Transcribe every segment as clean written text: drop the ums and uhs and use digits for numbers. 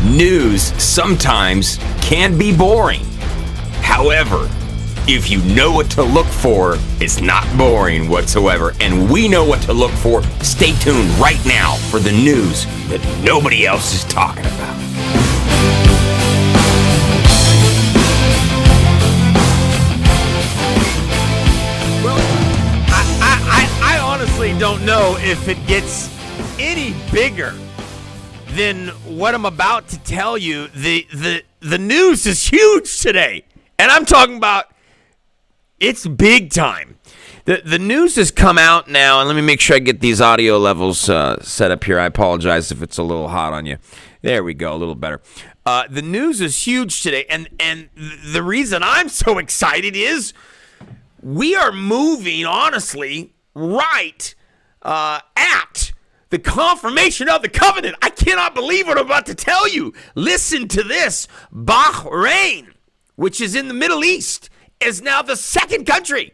News sometimes can be boring. However, if you know what to look for, it's not boring whatsoever. And we know what to look for. Stay tuned right now for the news that nobody else is talking about. Well, I honestly don't know if it gets any bigger than what I'm about to tell you. The news is huge today, and I'm talking about it's big time. The news has come out now, and let me make sure I get these audio levels set up here. I apologize if it's a little hot on you. There we go, a little better. The news is huge today, and the reason I'm so excited is we are moving, honestly, right at the confirmation of the covenant. I cannot believe what I'm about to tell you. Listen to this. Bahrain, which is in the Middle East, is now the second country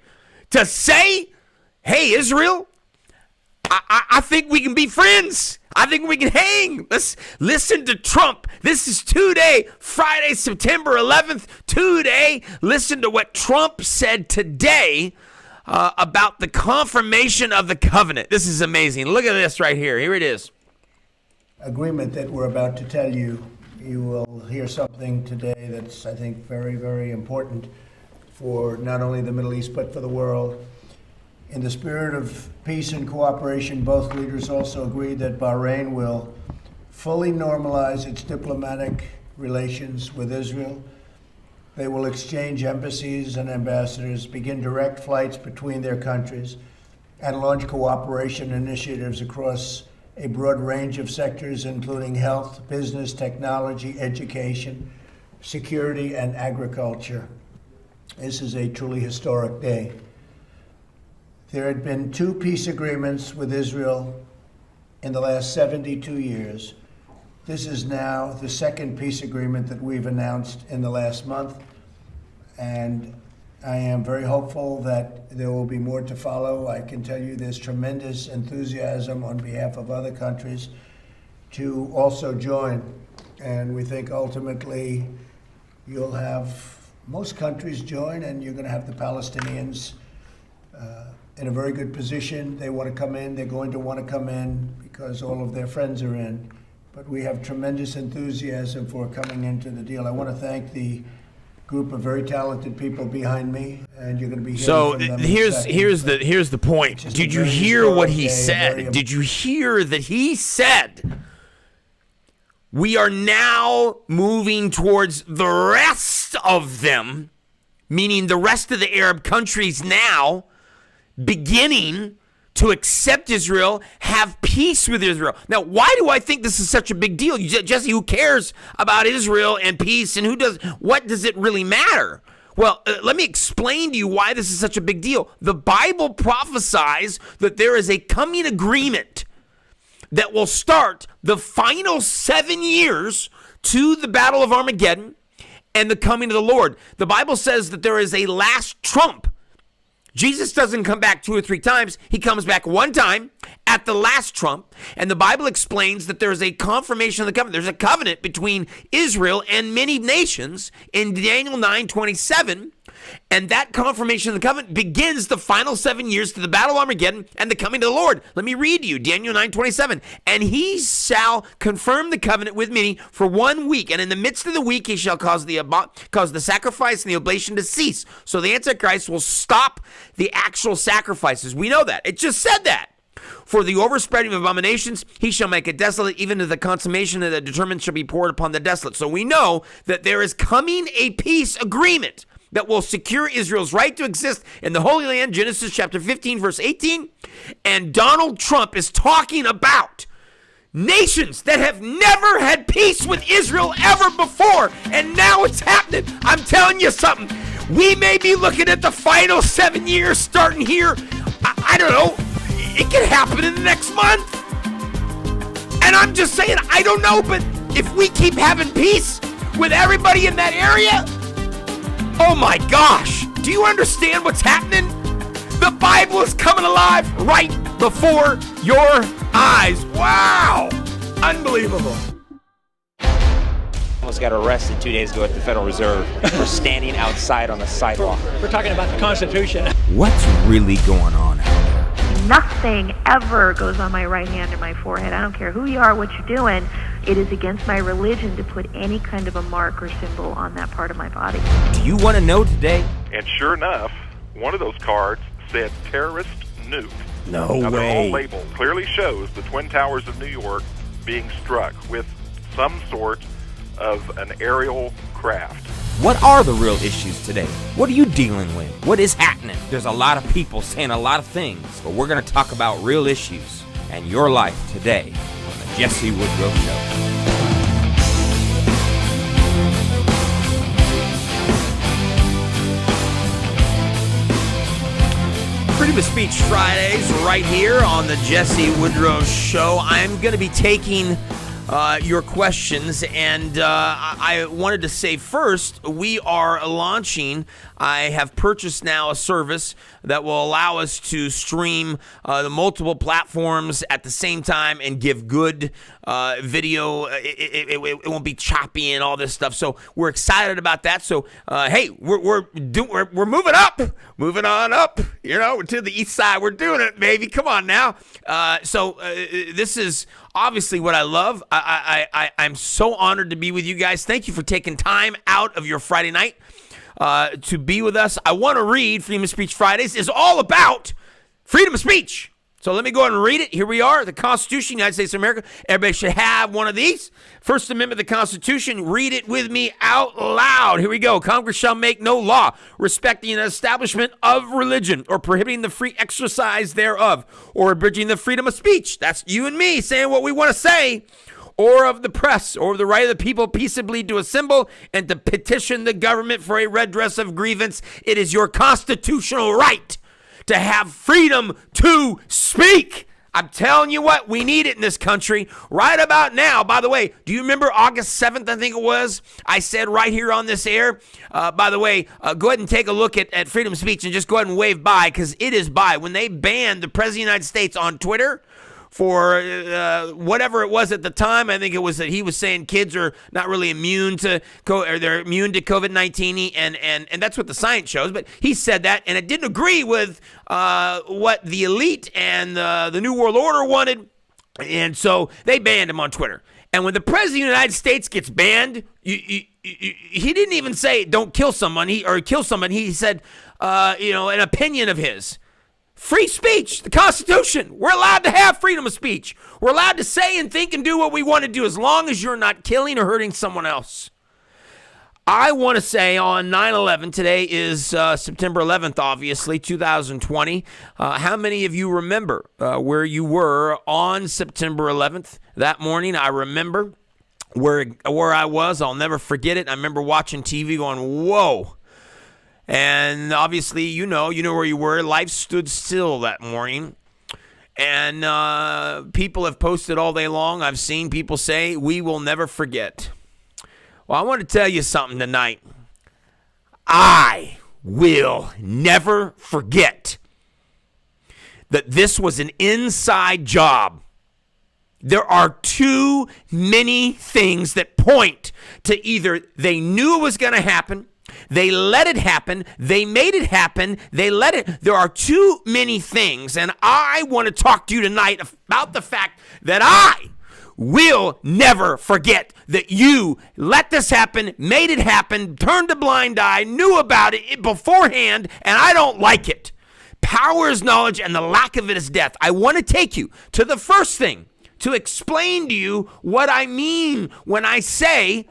to say, hey, Israel, I think we can be friends. I think we can hang. Let's listen to Trump. This is today, Friday, September 11th, today. Listen to what Trump said today about the confirmation of the covenant. This is amazing. Look at this right here. Here it is. Agreement that we're about to tell you. You will hear something today that's, I think, very, very important for not only the Middle East, but for the world. In the spirit of peace and cooperation, both leaders also agreed that Bahrain will fully normalize its diplomatic relations with Israel. They will exchange embassies and ambassadors, begin direct flights between their countries, and launch cooperation initiatives across a broad range of sectors, including health, business, technology, education, security, and agriculture. This is a truly historic day. There had been 2 peace agreements with Israel in the last 72 years. This is now the second peace agreement that we've announced in the last month, and I am very hopeful that there will be more to follow. I can tell you there's tremendous enthusiasm on behalf of other countries to also join, and we think ultimately you'll have most countries join, and you're going to have the Palestinians in a very good position. They want to come in. They're going to want to come in because all of their friends are in. But we have tremendous enthusiasm for coming into the deal. I want to thank the group of very talented people behind me, and you're going to be hearing from them. Here's the point. Did you hear what he said? Did you hear that he said we are now moving towards the rest of them, meaning the rest of the Arab countries now beginning to accept Israel, have peace with Israel. Now, why do I think this is such a big deal? Jesse, who cares about Israel and peace, and what does it really matter? Well, let me explain to you why this is such a big deal. The Bible prophesies that there is a coming agreement that will start the final 7 years to the Battle of Armageddon and the coming of the Lord. The Bible says that there is a last trump. Jesus doesn't come back 2 or 3 times. He comes back one time at the last trump. And the Bible explains that there is a confirmation of the covenant. There's a covenant between Israel and many nations in Daniel 9:27. And that confirmation of the covenant begins the final 7 years to the battle of Armageddon and the coming of the Lord. Let me read to you Daniel 9:27. And he shall confirm the covenant with many for 1 week. And in the midst of the week, he shall cause the sacrifice and the oblation to cease. So the Antichrist will stop the actual sacrifices. We know that. It just said that. For the overspreading of abominations, he shall make it desolate, even to the consummation of the determined shall be poured upon the desolate. So we know that there is coming a peace agreement that will secure Israel's right to exist in the Holy Land, Genesis chapter 15, verse 18. And Donald Trump is talking about nations that have never had peace with Israel ever before, and now it's happening. I'm telling you something. We may be looking at the final 7 years starting here. I don't know. It could happen in the next month. And I'm just saying, I don't know, but if we keep having peace with everybody in that area, oh my gosh, do you understand what's happening? The Bible is coming alive right before your eyes. Wow, unbelievable. almost got arrested 2 days ago at the Federal Reserve for standing outside on the sidewalk. We're talking about the Constitution. What's really going on out there? Nothing ever goes on my right hand or my forehead. I don't care who you are, what you're doing. It is against my religion to put any kind of a mark or symbol on that part of my body. Do you want to know today? And sure enough, one of those cards said terrorist nuke. No now, way. their whole label clearly shows the Twin Towers of New York being struck with some sort of an aerial craft. What are the real issues today? What are you dealing with? What is happening? There's a lot of people saying a lot of things, but we're going to talk about real issues and your life today on the Jesse Woodrow Show. Freedom of Speech Fridays right here on the Jesse Woodrow Show. I'm going to be taking your questions, and I wanted to say first, we are launching. I have purchased now a service that will allow us to stream the multiple platforms at the same time and give good video. It won't be choppy and all this stuff. So we're excited about that. So hey, we're moving up, moving on up. You know, to the east side. We're doing it, baby. Come on now. So this is obviously what I love. I'm so honored to be with you guys. Thank you for taking time out of your Friday night to be with us. I want to read Freedom of Speech Fridays is all about freedom of speech. So let me go ahead and read it. Here we are, the Constitution, United States of America. Everybody should have one of these. First Amendment of the Constitution. Read it with me out loud. Here we go. Congress shall make no law respecting an establishment of religion or prohibiting the free exercise thereof or abridging the freedom of speech. That's you and me saying what we want to say. Or of the press, or of the right of the people peaceably to assemble and to petition the government for a redress of grievance. It is your constitutional right to have freedom to speak. I'm telling you what, we need it in this country right about now. By the way, do you remember August 7th, I think it was? I said right here on this air, by the way, go ahead and take a look at freedom of speech and just go ahead and wave by, because it is by. When they banned the President of the United States on Twitter for whatever it was at the time, I think it was that he was saying kids are not really immune to they're immune to COVID-19, and that's what the science shows. But he said that, and it didn't agree with what the elite and the New World Order wanted, and so they banned him on Twitter. And when the President of the United States gets banned, he didn't even say don't kill someone, kill someone. He said, an opinion of his. Free speech, the Constitution. We're allowed to have freedom of speech. We're allowed to say and think and do what we want to do as long as you're not killing or hurting someone else. I want to say on 9/11, today is September 11th, obviously, 2020. How many of you remember where you were on September 11th that morning? I remember where I was. I'll never forget it. I remember watching TV going, whoa. And obviously, you know where you were. Life stood still that morning. And people have posted all day long. I've seen people say, we will never forget. Well, I want to tell you something tonight. I will never forget that this was an inside job. There are too many things that point to either they knew it was going to happen, they let it happen, they made it happen, they let it. There are too many things, and I want to talk to you tonight about the fact that I will never forget that you let this happen, made it happen, turned a blind eye, knew about it beforehand, and I don't like it. Power is knowledge, and the lack of it is death. I want to take you to the first thing to explain to you what I mean when I say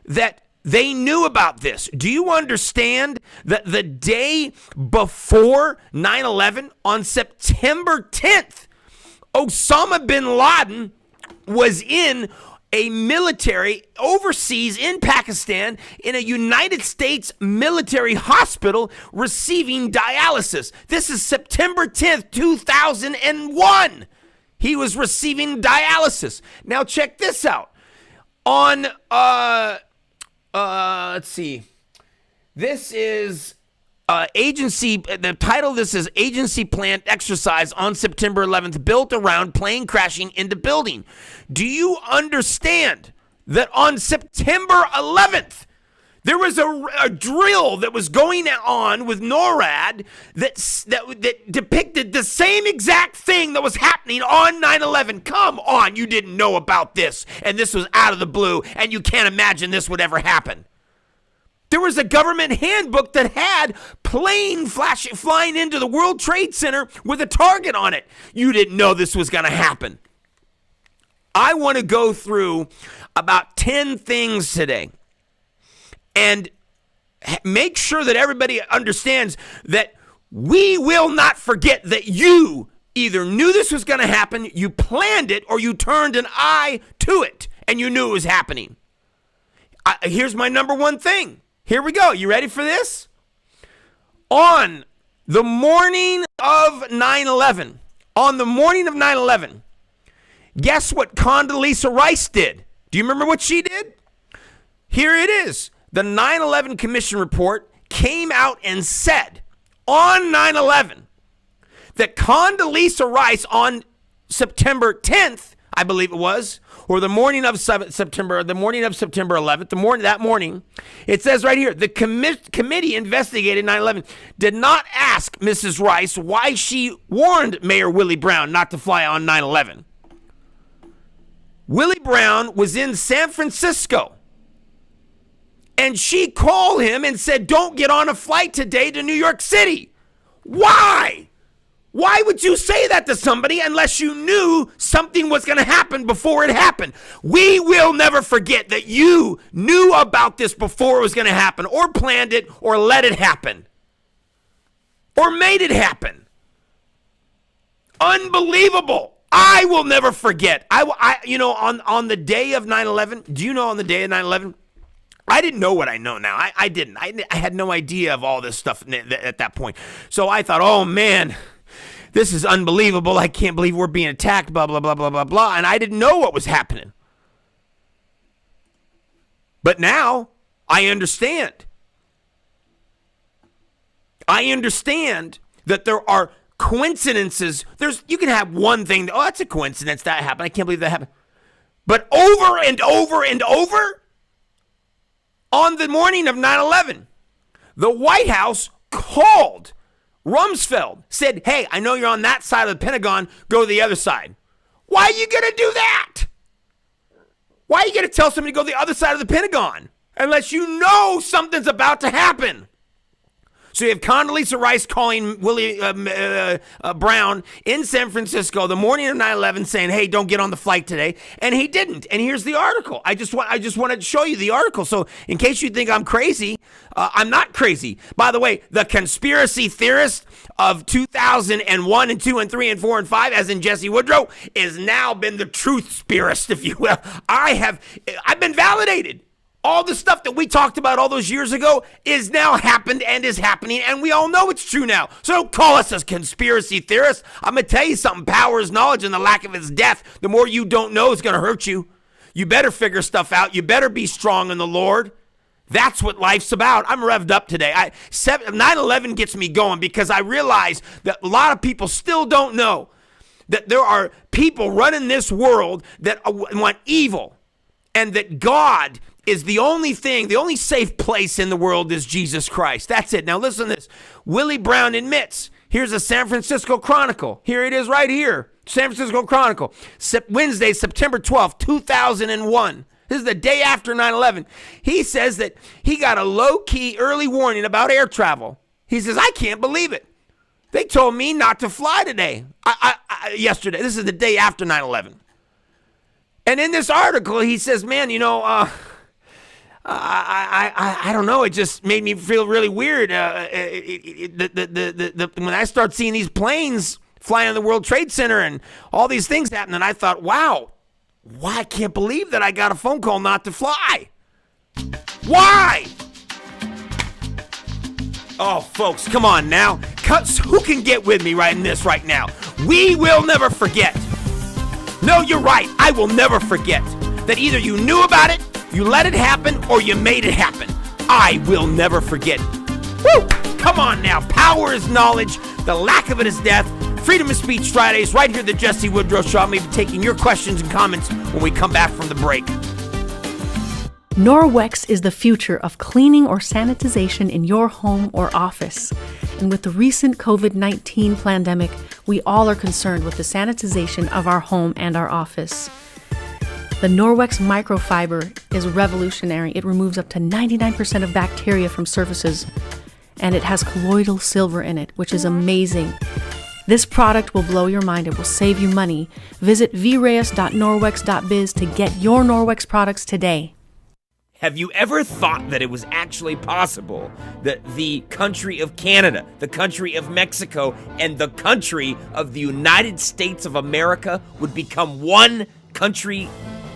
that they knew about this. Do you understand that the day before 9/11, on September 10th, Osama bin Laden was in a military overseas in Pakistan in a United States military hospital receiving dialysis. This is September 10th, 2001. He was receiving dialysis. Now check this out. On let's see. This is agency. The title of this is Agency Planned Exercise on September 11th, built around plane crashing into building. Do you understand that on September 11th, there was a drill that was going on with NORAD that depicted the same exact thing that was happening on 9/11. Come on, you didn't know about this, and this was out of the blue, and you can't imagine this would ever happen. There was a government handbook that had plane flying into the World Trade Center with a target on it. You didn't know this was going to happen. I want to go through about 10 things today and make sure that everybody understands that we will not forget that you either knew this was going to happen, you planned it, or you turned an eye to it and you knew it was happening. Here's my number one thing. Here we go. You ready for this? On the morning of 9/11, guess what Condoleezza Rice did? Do you remember what she did? Here it is. The 9/11 Commission report came out and said on 9/11 that Condoleezza Rice on September 10th, I believe it was, or the morning of September 11th, that morning, it says right here, the committee investigated 9/11 did not ask Mrs. Rice why she warned Mayor Willie Brown not to fly on 9/11. Willie Brown was in San Francisco, and she called him and said, don't get on a flight today to New York City. Why? Why would you say that to somebody unless you knew something was going to happen before it happened? We will never forget that you knew about this before it was going to happen, or planned it, or let it happen, or made it happen. Unbelievable. I will never forget. On the day of 9/11, do you know on the day of 9/11? I didn't know what I know now. I didn't. I had no idea of all this stuff at that point. So I thought, oh man, this is unbelievable. I can't believe we're being attacked, blah, blah, blah, blah, blah, blah. And I didn't know what was happening. But now I understand. I understand that there are coincidences. You can have one thing. Oh, that's a coincidence that happened. I can't believe that happened. But over and over and over, on the morning of 9/11, the White House called Rumsfeld, said, hey, I know you're on that side of the Pentagon, go to the other side. Why are you going to do that? Why are you going to tell somebody to go to the other side of the Pentagon unless you know something's about to happen? So you have Condoleezza Rice calling Willie Brown in San Francisco the morning of 9/11 saying, hey, don't get on the flight today. And he didn't. And here's the article. I just wanted to show you the article. So in case you think I'm crazy, I'm not crazy. By the way, the conspiracy theorist of 2001 and 2 and 3 and 4 and 5, as in Jesse Woodrow, is now been the truth spirist, if you will. I've been validated. All the stuff that we talked about all those years ago is now happened and is happening, and we all know it's true now. So don't call us a conspiracy theorist. I'm going to tell you something. Power is knowledge, and the lack of it is death. The more you don't know is going to hurt you. You better figure stuff out. You better be strong in the Lord. That's what life's about. I'm revved up today. 9/11 gets me going because I realize that a lot of people still don't know that there are people running this world that want evil, and that God is the only thing, the only safe place in the world is Jesus Christ. That's it. Now listen to this. Willie Brown admits, here's a San Francisco Chronicle. Here it is right here. San Francisco Chronicle. Wednesday, September 12th, 2001. This is the day after 9/11. He says that he got a low-key early warning about air travel. He says, I can't believe it. They told me not to fly today. Yesterday. This is the day after 9/11. And in this article, he says, man, I don't know. It just made me feel really weird. When I start seeing these planes flying in the World Trade Center and all these things happening, I thought, wow, I can't believe that I got a phone call not to fly. Why? Oh, folks, come on now. Who can get with me right in this right now? We will never forget. No, you're right. I will never forget that either you knew about it, you let it happen, or you made it happen. I will never forget. Woo! Come on now. Power is knowledge. The lack of it is death. Freedom of Speech Fridays right here at the Jesse Woodrow Show. I'm going to be taking your questions and comments when we come back from the break. Norwex is the future of cleaning or sanitization in your home or office. And with the recent COVID-19 pandemic, we all are concerned with the sanitization of our home and our office. The Norwex microfiber is revolutionary. It removes up to 99% of bacteria from surfaces, and it has colloidal silver in it, which is amazing. This product will blow your mind. It will save you money. Visit vreus.norwex.biz to get your Norwex products today. Have you ever thought that it was actually possible that the country of Canada, the country of Mexico, and the country of the United States of America would become one country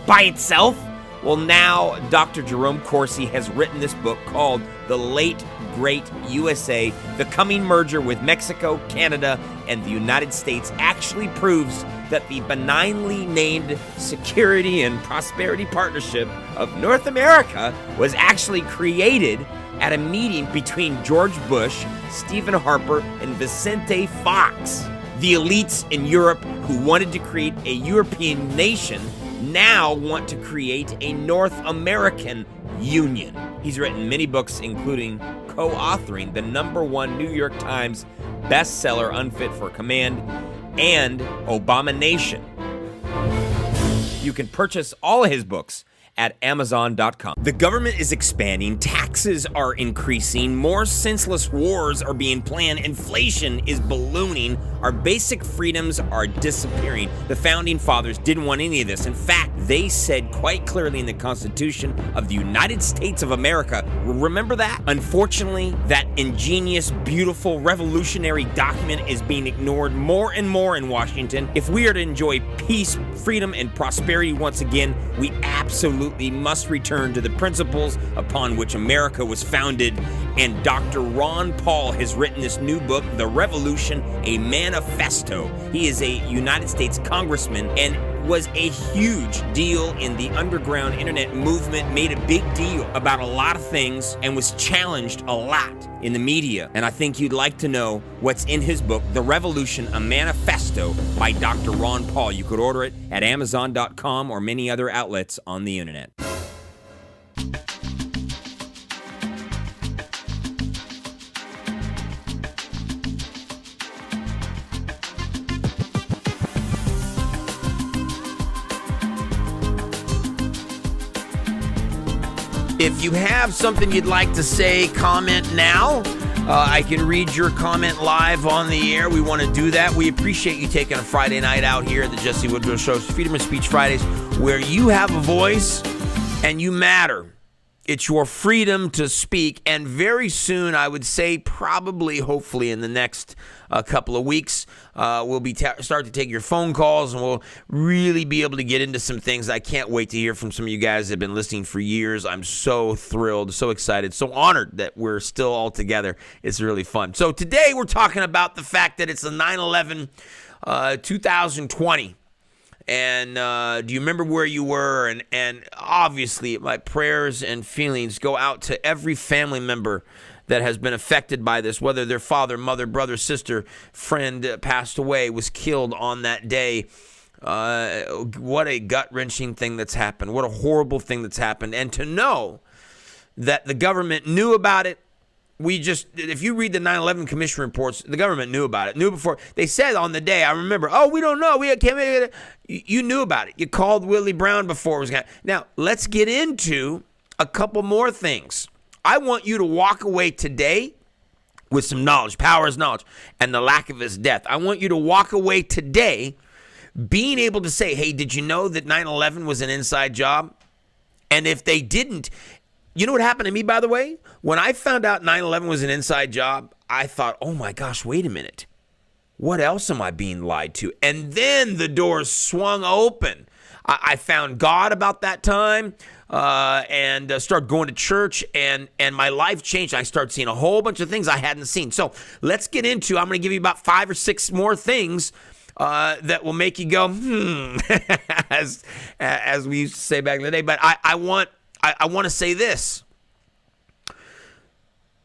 by itself? Well, now Dr. Jerome Corsi has written this book called The Late Great USA. The coming merger with Mexico, Canada, and the United States actually proves that the benignly named Security and Prosperity Partnership of North America was actually created at a meeting between George Bush, Stephen Harper, and Vicente Fox. The elites in Europe who wanted to create a European nation now want to create a North American union. He's written many books, including co-authoring the #1 New York Times bestseller Unfit for Command and Abomination. You can purchase all of his books at Amazon.com. The government is expanding, taxes are increasing, more senseless wars are being planned, inflation is ballooning, our basic freedoms are disappearing. The founding fathers didn't want any of this. In fact, they said quite clearly in the Constitution of the United States of America, remember that? Unfortunately, that ingenious, beautiful, revolutionary document is being ignored more and more in Washington. If we are to enjoy peace, freedom, and prosperity once again, we absolutely must return to the principles upon which America was founded. And Dr. Ron Paul has written this new book, The Revolution, a Manifesto. He is a United States congressman and was a huge deal in the underground internet movement, made a big deal about a lot of things, and was challenged a lot in the media. And I think you'd like to know what's in his book, The Revolution, a Manifesto by Dr. Ron Paul. You could order it at Amazon.com or many other outlets on the internet. If you have something you'd like to say, comment now. I can read your comment live on the air. We want to do that. We appreciate you taking a Friday night out here at the Jesse Woodrow Show, Freedom of Speech Fridays, where you have a voice and you matter. It's your freedom to speak, and very soon, I would say probably, hopefully in the next couple of weeks, we'll be start to take your phone calls, and we'll really be able to get into some things. I can't wait to hear from some of you guys that have been listening for years. I'm so thrilled, so excited, so honored that we're still all together. It's really fun. So today we're talking about the fact that it's the 9/11 2020. And do you remember where you were? And obviously, my prayers and feelings go out to every family member that has been affected by this, whether their father, mother, brother, sister, friend passed away, was killed on that day. What a gut-wrenching thing that's happened. What a horrible thing that's happened. And to know that the government knew about it, if you read the 9/11 Commission reports, the government knew about it, knew before. They said on the day, I remember, we don't know. We can't make it. You knew about it. You called Willie Brown before it was going to. Now, let's get into a couple more things. I want you to walk away today with some knowledge. Power is knowledge, and the lack of is death. I want you to walk away today being able to say, hey, did you know that 9/11 was an inside job? And if they didn't, you know what happened to me, by the way? When I found out 9/11 was an inside job, I thought, oh my gosh, wait a minute. What else am I being lied to? And then the doors swung open. I found God about that time and started going to church, and my life changed. I started seeing a whole bunch of things I hadn't seen. So let's get into, I'm going to give you about 5 or 6 more things that will make you go, as we used to say back in the day. But I want to say this.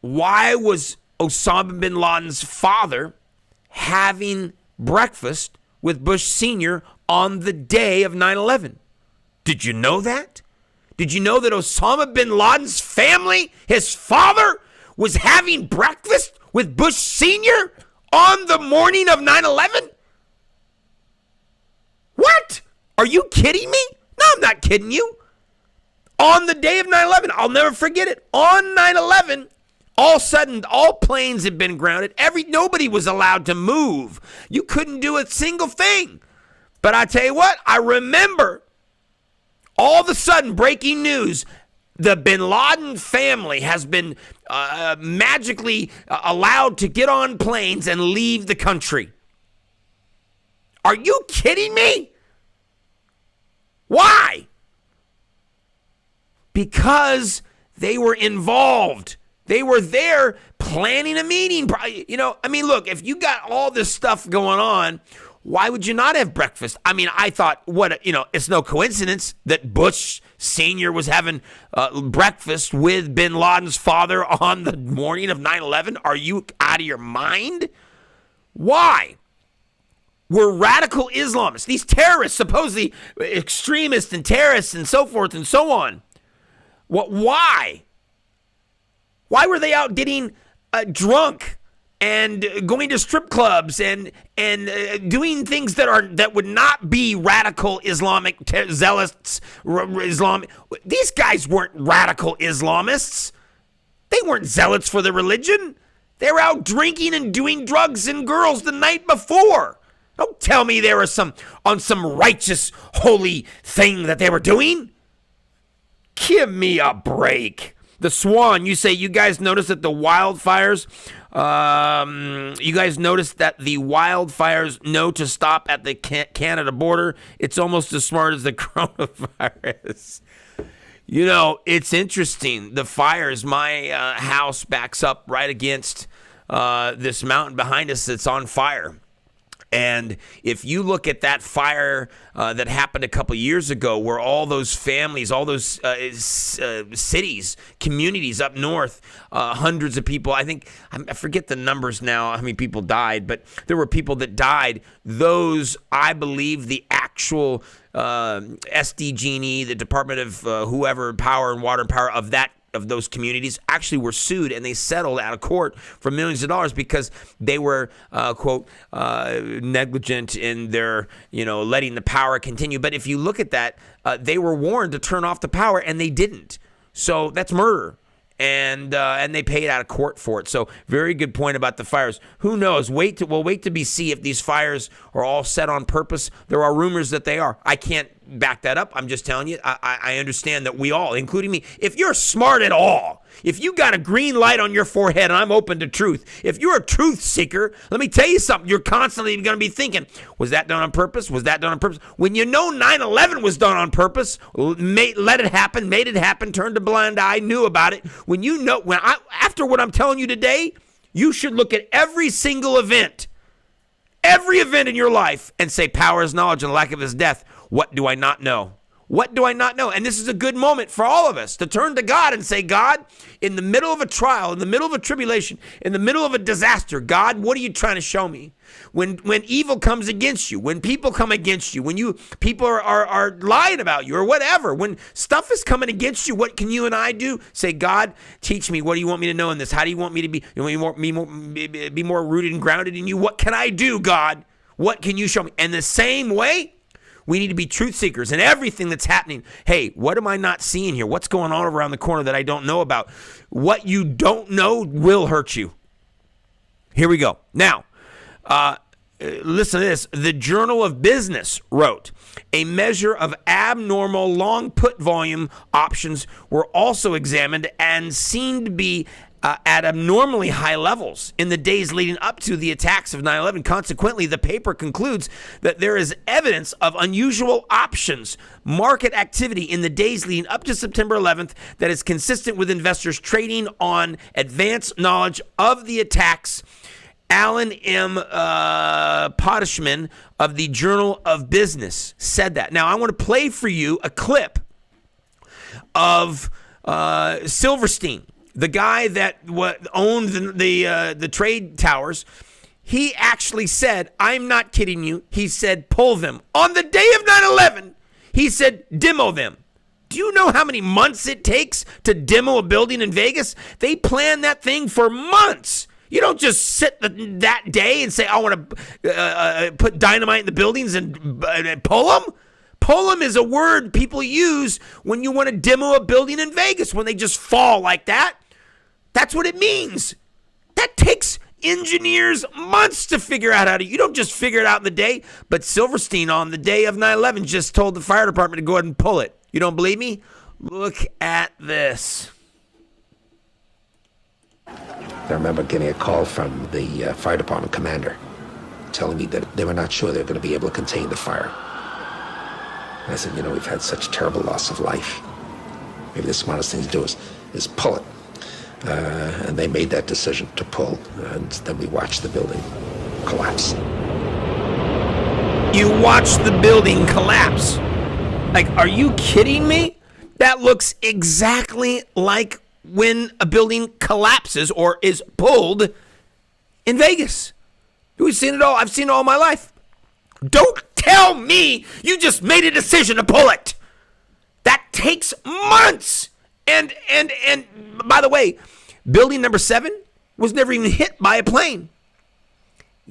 Why was Osama bin Laden's father having breakfast with Bush Sr. on the day of 9/11? Did you know that? Did you know that Osama bin Laden's family, his father, was having breakfast with Bush Sr. on the morning of 9/11? What? Are you kidding me? No, I'm not kidding you. On the day of 9/11, I'll never forget it. On 9/11, all of a sudden, all planes had been grounded. Nobody was allowed to move. You couldn't do a single thing. But I tell you what, I remember all of a sudden breaking news. The bin Laden family has been magically allowed to get on planes and leave the country. Are you kidding me? Why? Because they were involved. They were there planning a meeting. Look, if you got all this stuff going on, why would you not have breakfast? I thought, it's no coincidence that Bush Sr. was having breakfast with bin Laden's father on the morning of 9/11. Are you out of your mind? Why? We're radical Islamists, these terrorists, supposedly extremists and terrorists and so forth and so on. Why? Why were they out getting drunk and going to strip clubs and doing things that would not be radical Islamic zealots? These guys weren't radical Islamists. They weren't zealots for the religion. They were out drinking and doing drugs and girls the night before. Don't tell me they were on some righteous, holy thing that they were doing. Give me a break. The Swan, you say you guys noticed that the wildfires, know to stop at the Canada border. It's almost as smart as the coronavirus. It's interesting. The fires, my house backs up right against this mountain behind us that's on fire. And if you look at that fire that happened a couple years ago, where all those families, all those cities, communities up north, hundreds of people, I forget the numbers now, how many people died, but there were people that died. Those, I believe, the actual SDG&E, the Department of whoever, Power and Water and Power of those communities actually were sued, and they settled out of court for millions of dollars because they were, quote, negligent in their, letting the power continue. But if you look at that, they were warned to turn off the power, and they didn't. So that's murder. And they paid out of court for it. So very good point about the fires. Who knows? We'll wait to see if these fires are all set on purpose. There are rumors that they are. I can't back that up. I'm just telling you. I understand that we all, including me, if you're smart at all, if you got a green light on your forehead, and I'm open to truth, if you're a truth seeker, let me tell you something. You're constantly going to be thinking, was that done on purpose? Was that done on purpose? When 9/11 was done on purpose, let it happen, made it happen, turned a blind eye, knew about it. After what I'm telling you today, you should look at every single event, every event in your life, and say, power is knowledge and lack of is death. What do I not know? What do I not know? And this is a good moment for all of us to turn to God and say, God, in the middle of a trial, in the middle of a tribulation, in the middle of a disaster, God, what are you trying to show me? When evil comes against you, when people come against you, when people are lying about you or whatever, when stuff is coming against you, what can you and I do? Say, God, teach me. What do you want me to know in this? How do you want me to be? You want me be more rooted and grounded in you? What can I do, God? What can you show me? And the same way, we need to be truth seekers in everything that's happening. Hey, what am I not seeing here? What's going on around the corner that I don't know about? What you don't know will hurt you. Here we go. Now, listen to this. The Journal of Business wrote, a measure of abnormal long put volume options were also examined and seen to be at abnormally high levels in the days leading up to the attacks of 9/11. Consequently, the paper concludes that there is evidence of unusual options market activity in the days leading up to September 11th that is consistent with investors trading on advanced knowledge of the attacks. Alan M. Potishman of the Journal of Business said that. Now, I want to play for you a clip of Silverstein, the guy that owned the trade towers. He actually said, I'm not kidding you, he said, pull them. On the day of 9/11, he said, demo them. Do you know how many months it takes to demo a building in Vegas? They plan that thing for months. You don't just sit that day and say, I want to put dynamite in the buildings and pull them. Pull them is a word people use when you want to demo a building in Vegas, when they just fall like that. That's what it means. That takes engineers months to figure out how to. You don't just figure it out in the day. But Silverstein on the day of 9/11 just told the fire department to go ahead and pull it. You don't believe me? Look at this. I remember getting a call from the fire department commander telling me that they were not sure they were going to be able to contain the fire. And I said, we've had such terrible loss of life. Maybe the smartest thing to do is pull it. And they made that decision to pull, and then we watched the building collapse. You watched the building collapse. Like, are you kidding me? That looks exactly like when a building collapses or is pulled in Vegas. We've seen it all. I've seen it all my life. Don't tell me you just made a decision to pull it. That takes months. And by the way, building number 7 was never even hit by a plane.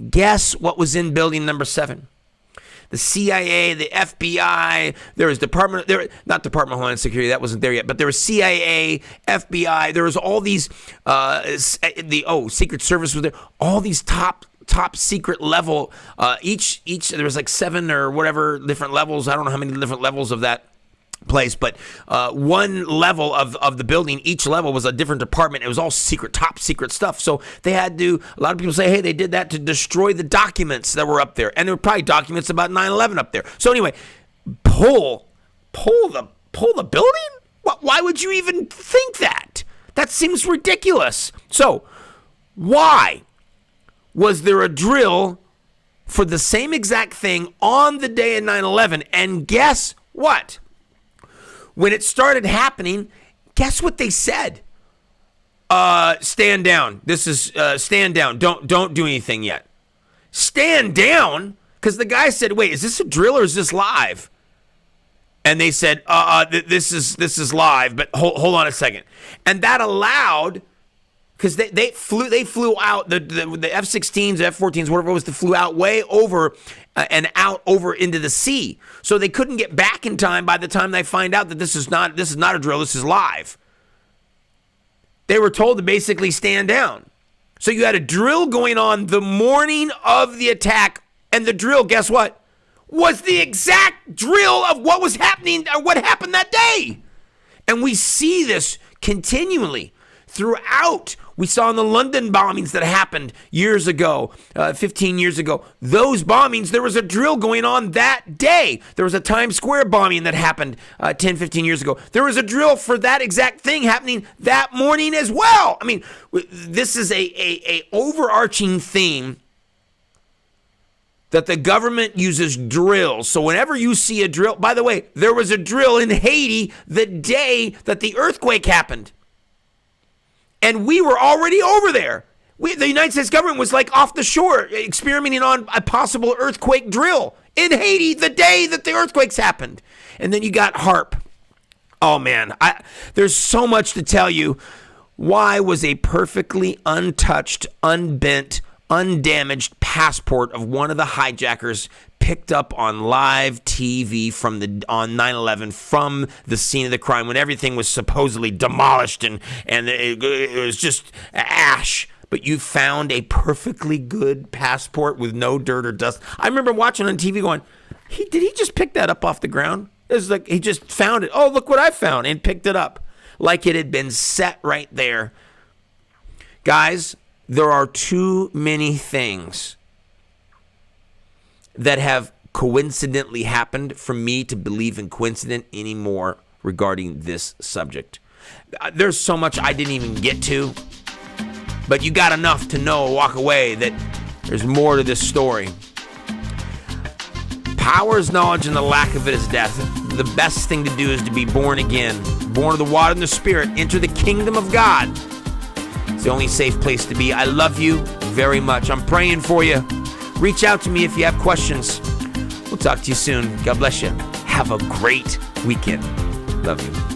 Guess what was in building number 7? The CIA, the FBI, there was not Department of Homeland Security, that wasn't there yet, but there was CIA, FBI, there was all these, Secret Service was there, all these top secret level, each, there was like 7 or whatever different levels, I don't know how many different levels of that place, but one level of the building, each level was a different department. It was all secret, top secret stuff. So they had to, a lot of people say, hey, they did that to destroy the documents that were up there. And there were probably documents about 9/11 up there. So anyway, pull the building? Why would you even think that? That seems ridiculous. So why was there a drill for the same exact thing on the day of 9/11? And guess what? When it started happening, guess what they said? Stand down. This is stand down. Don't do anything yet. Stand down, because the guy said, "Wait, is this a drill or is this live?" And they said, "This is live." But hold on a second. And that allowed, because they flew out the F-16s, F-14s, whatever it was, that flew out way over and out over into the sea. So they couldn't get back in time by the time they find out that this is not a drill, this is live. They were told to basically stand down. So you had a drill going on the morning of the attack, and the drill, guess what? Was the exact drill of what was happening, or what happened that day. And we see this continually throughout. We saw in the London bombings that happened years ago, 15 years ago. Those bombings, there was a drill going on that day. There was a Times Square bombing that happened 10, 15 years ago. There was a drill for that exact thing happening that morning as well. I mean, this is a overarching theme that the government uses drills. So whenever you see a drill, by the way, there was a drill in Haiti the day that the earthquake happened. And we were already over there. The United States government was like off the shore experimenting on a possible earthquake drill in Haiti the day that the earthquakes happened. And then you got HAARP. Oh, man. There's so much to tell you. Why was a perfectly untouched, unbent, undamaged passport of one of the hijackers picked up on live TV on 9/11 from the scene of the crime when everything was supposedly demolished and it was just ash? But you found a perfectly good passport with no dirt or dust. I remember watching on TV going, did he just pick that up off the ground? It was like he just found it. Oh, look what I found, and picked it up like it had been set right there. Guys, there are too many things that have coincidentally happened for me to believe in coincidence anymore regarding this subject. There's so much I didn't even get to, but you got enough to know, walk away, that there's more to this story. Power is knowledge and the lack of it is death. The best thing to do is to be born again, born of the water and the Spirit, enter the kingdom of God. It's the only safe place to be. I love you very much. I'm praying for you. Reach out to me if you have questions. We'll talk to you soon. God bless you. Have a great weekend. Love you.